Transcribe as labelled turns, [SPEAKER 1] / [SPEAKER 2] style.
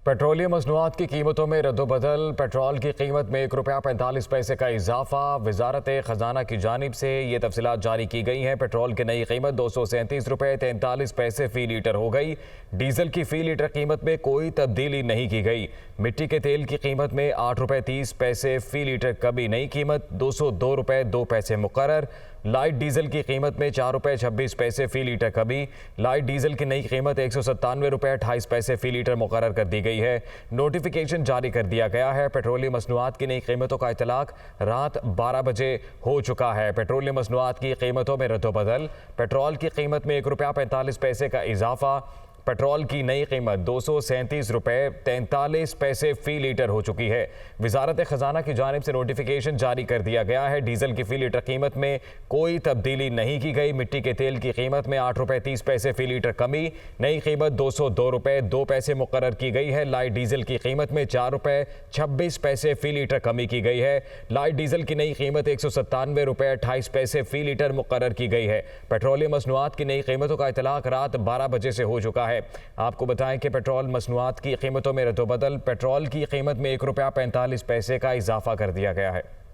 [SPEAKER 1] Petroleum मसनूआत की कीमतों में रद्दोबदल। पेट्रोल की कीमत में ₹1.45 का इजाफा। वजारत खजाना की जानिब से ये तफसीलात जारी की गई हैं। पेट्रोल की नई कीमत ₹237.43 फ़ी लीटर हो गई। डीजल की फ़ी लीटर कीमत में कोई तब्दीली नहीं की गई। मिट्टी के तेल की कीमत में ₹8.30 फ़ी लीटर कमी। नई कीमत ₹202.02 मुकर्रर। लाइट डीजल की कीमत में ₹4.26 फ़ी लीटर कमी। लाइट डीजल की नई कीमत ₹197.28 फ़ी लीटर मुकर्रर कर दी गई है। नोटिफिकेशन जारी कर दिया गया है। पेट्रोलियम मसनूआत की नई कीमतों का इतलाक रात 12 बजे हो चुका है। पेट्रोलियम मसनूआत की कीमतों में रद्दोबदल। पेट्रोल की कीमत में ₹1.45 का इजाफा। पेट्रोल की नई कीमत ₹237.43 फ़ी लीटर हो चुकी है। वजारत खजाना की जानिब से नोटिफिकेशन जारी कर दिया गया है। डीजल की फ़ी लीटर कीमत में कोई तब्दीली नहीं की गई। मिट्टी के तेल की कीमत में ₹8.30 फ़ी लीटर कमी। नई कीमत ₹202.02 मुकर्रर की गई है। लाइट डीजल की कीमत में ₹4.26 फ़ी लीटर कमी की गई है। लाइट डीजल की नई कीमत ₹197.28 फ़ी लीटर मुकर्रर की गई है। पेट्रोलियम मसनूआत की नई कीमतों का इतलाक रात 12 बजे से हो चुका है। आपको बताएं कि पेट्रोल मसनूआत की कीमतों में रद्दोबदल। पेट्रोल की कीमत में ₹1.45 का इजाफा कर दिया गया है।